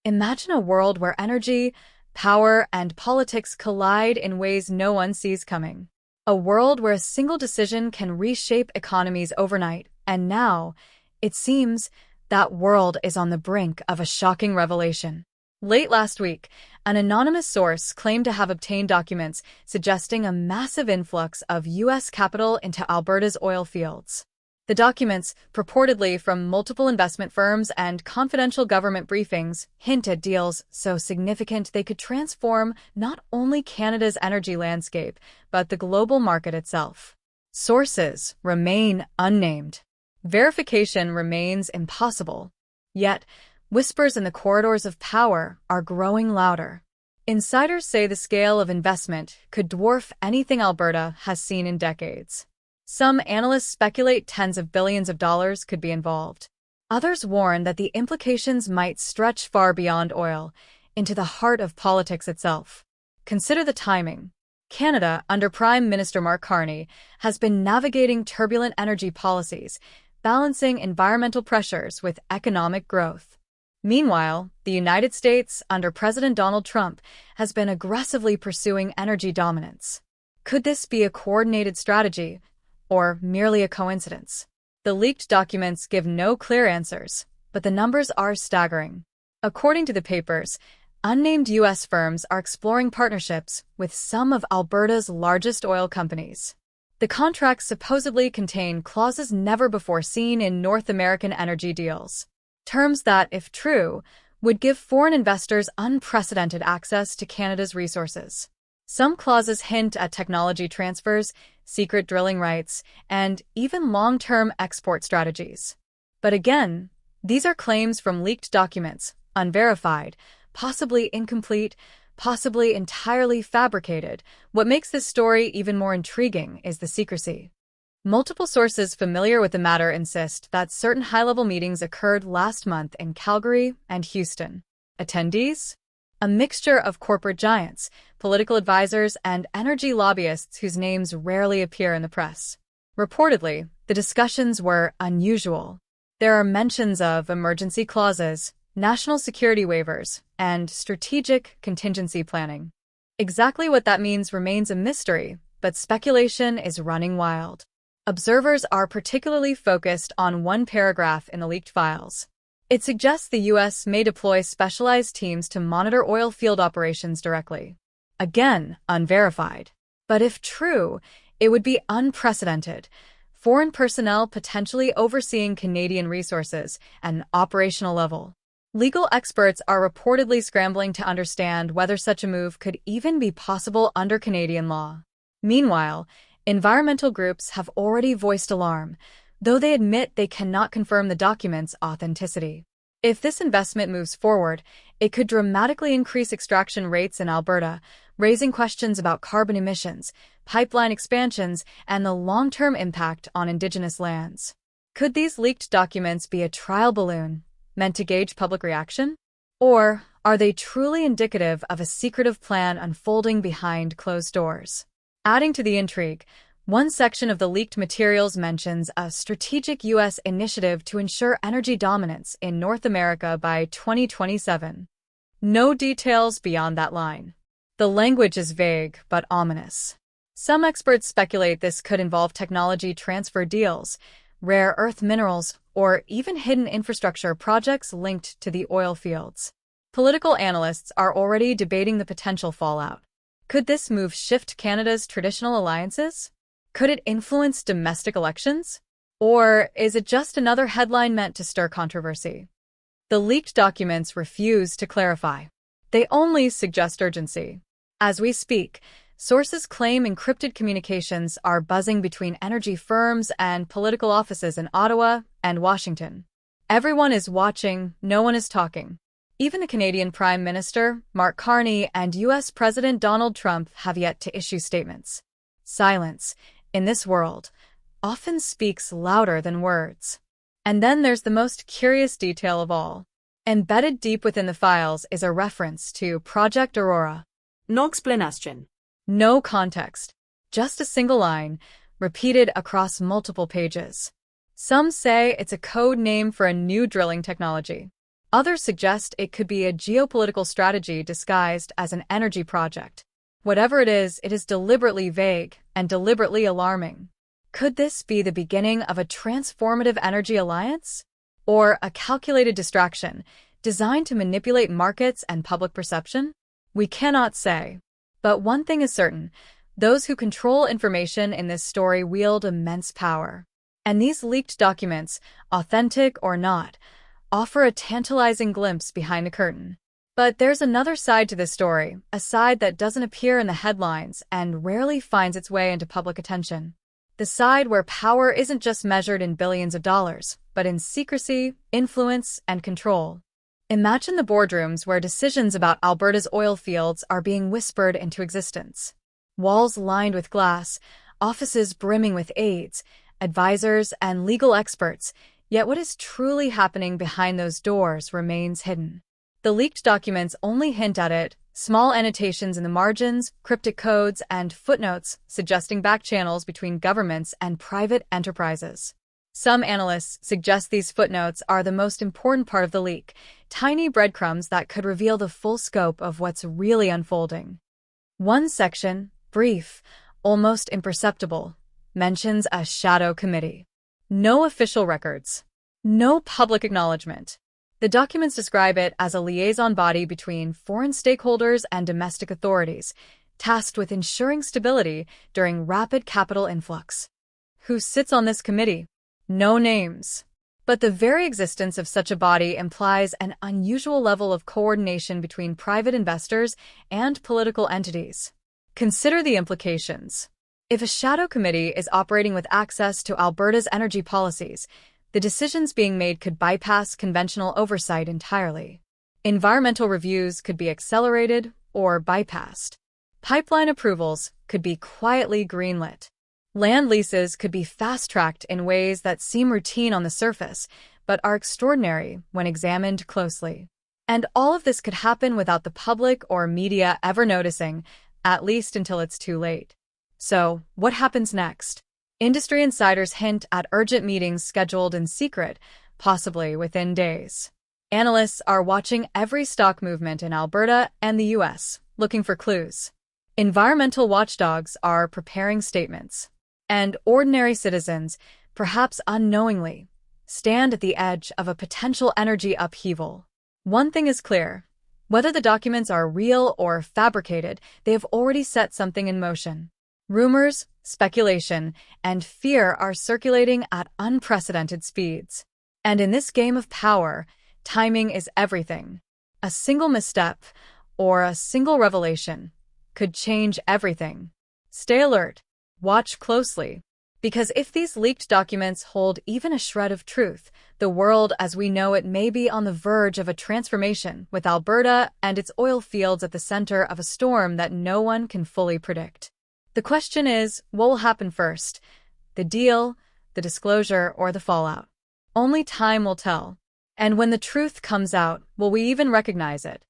Imagine a world where energy, power, and politics collide in ways no one sees coming. A world where a single decision can reshape economies overnight, and now, it seems, that world is on the brink of a shocking revelation. Late last week, an anonymous source claimed to have obtained documents suggesting a massive influx of U.S. capital into Alberta's oil fields. The documents, purportedly from multiple investment firms and confidential government briefings, hint at deals so significant they could transform not only Canada's energy landscape, but the global market itself. Sources remain unnamed. Verification remains impossible. Yet, whispers in the corridors of power are growing louder. Insiders say the scale of investment could dwarf anything Alberta has seen in decades. Some analysts speculate tens of billions of dollars could be involved. Others warn that the implications might stretch far beyond oil, into the heart of politics itself. Consider the timing. Canada, under Prime Minister Mark Carney, has been navigating turbulent energy policies, balancing environmental pressures with economic growth. Meanwhile, the United States, under President Donald Trump, has been aggressively pursuing energy dominance. Could this be a coordinated strategy, or merely a coincidence? The leaked documents give no clear answers, but the numbers are staggering. According to the papers, unnamed U.S. firms are exploring partnerships with some of Alberta's largest oil companies. The contracts supposedly contain clauses never before seen in North American energy deals. Terms that, if true, would give foreign investors unprecedented access to Canada's resources. Some clauses hint at technology transfers, secret drilling rights, and even long-term export strategies. But again, these are claims from leaked documents, unverified, possibly incomplete, possibly entirely fabricated. What makes this story even more intriguing is the secrecy. Multiple sources familiar with the matter insist that certain high-level meetings occurred last month in Calgary and Houston. Attendees? A mixture of corporate giants, political advisors, and energy lobbyists whose names rarely appear in the press. Reportedly, the discussions were unusual. There are mentions of emergency clauses, national security waivers, and strategic contingency planning. Exactly what that means remains a mystery, but speculation is running wild. Observers are particularly focused on one paragraph in the leaked files. It suggests the U.S. may deploy specialized teams to monitor oil field operations directly. Again, unverified. But if true, it would be unprecedented. Foreign personnel potentially overseeing Canadian resources at an operational level. Legal experts are reportedly scrambling to understand whether such a move could even be possible under Canadian law. Meanwhile, environmental groups have already voiced alarm, though they admit they cannot confirm the document's authenticity. If this investment moves forward, it could dramatically increase extraction rates in Alberta, raising questions about carbon emissions, pipeline expansions, and the long-term impact on Indigenous lands. Could these leaked documents be a trial balloon, meant to gauge public reaction? Or are they truly indicative of a secretive plan unfolding behind closed doors? Adding to the intrigue, one section of the leaked materials mentions a strategic U.S. initiative to ensure energy dominance in North America by 2027. No details beyond that line. The language is vague but ominous. Some experts speculate this could involve technology transfer deals, rare earth minerals, or even hidden infrastructure projects linked to the oil fields. Political analysts are already debating the potential fallout. Could this move shift Canada's traditional alliances? Could it influence domestic elections? Or is it just another headline meant to stir controversy? The leaked documents refuse to clarify. They only suggest urgency. As we speak, sources claim encrypted communications are buzzing between energy firms and political offices in Ottawa and Washington. Everyone is watching, no one is talking. Even the Canadian Prime Minister, Mark Carney, and U.S. President Donald Trump have yet to issue statements. Silence, in this world, often speaks louder than words. And then there's the most curious detail of all. Embedded deep within the files is a reference to Project Aurora. No explanation. No context. Just a single line, repeated across multiple pages. Some say it's a code name for a new drilling technology. Others suggest it could be a geopolitical strategy disguised as an energy project. Whatever it is deliberately vague and deliberately alarming. Could this be the beginning of a transformative energy alliance? Or a calculated distraction designed to manipulate markets and public perception? We cannot say. But one thing is certain, those who control information in this story wield immense power. And these leaked documents, authentic or not, offer a tantalizing glimpse behind the curtain. But there's another side to this story, a side that doesn't appear in the headlines and rarely finds its way into public attention. The side where power isn't just measured in billions of dollars, but in secrecy, influence, and control. Imagine the boardrooms where decisions about Alberta's oil fields are being whispered into existence. Walls lined with glass, offices brimming with aides, advisors, and legal experts, yet what is truly happening behind those doors remains hidden. The leaked documents only hint at it, small annotations in the margins, cryptic codes, and footnotes suggesting back channels between governments and private enterprises. Some analysts suggest these footnotes are the most important part of the leak, tiny breadcrumbs that could reveal the full scope of what's really unfolding. One section, brief, almost imperceptible, mentions a shadow committee. No official records. No public acknowledgement. The documents describe it as a liaison body between foreign stakeholders and domestic authorities, tasked with ensuring stability during rapid capital influx. Who sits on this committee? No names. But the very existence of such a body implies an unusual level of coordination between private investors and political entities. Consider the implications. If a shadow committee is operating with access to Alberta's energy policies, the decisions being made could bypass conventional oversight entirely. Environmental reviews could be accelerated or bypassed. Pipeline approvals could be quietly greenlit. Land leases could be fast-tracked in ways that seem routine on the surface, but are extraordinary when examined closely. And all of this could happen without the public or media ever noticing, at least until it's too late. So, what happens next? Industry insiders hint at urgent meetings scheduled in secret, possibly within days. Analysts are watching every stock movement in Alberta and the U.S., looking for clues. Environmental watchdogs are preparing statements. And ordinary citizens, perhaps unknowingly, stand at the edge of a potential energy upheaval. One thing is clear. Whether the documents are real or fabricated, they have already set something in motion. Rumors, speculation, and fear are circulating at unprecedented speeds. And in this game of power, timing is everything. A single misstep, or a single revelation, could change everything. Stay alert. Watch closely. Because if these leaked documents hold even a shred of truth, the world as we know it may be on the verge of a transformation, with Alberta and its oil fields at the center of a storm that no one can fully predict. The question is, what will happen first? The deal, the disclosure, or the fallout? Only time will tell. And when the truth comes out, will we even recognize it?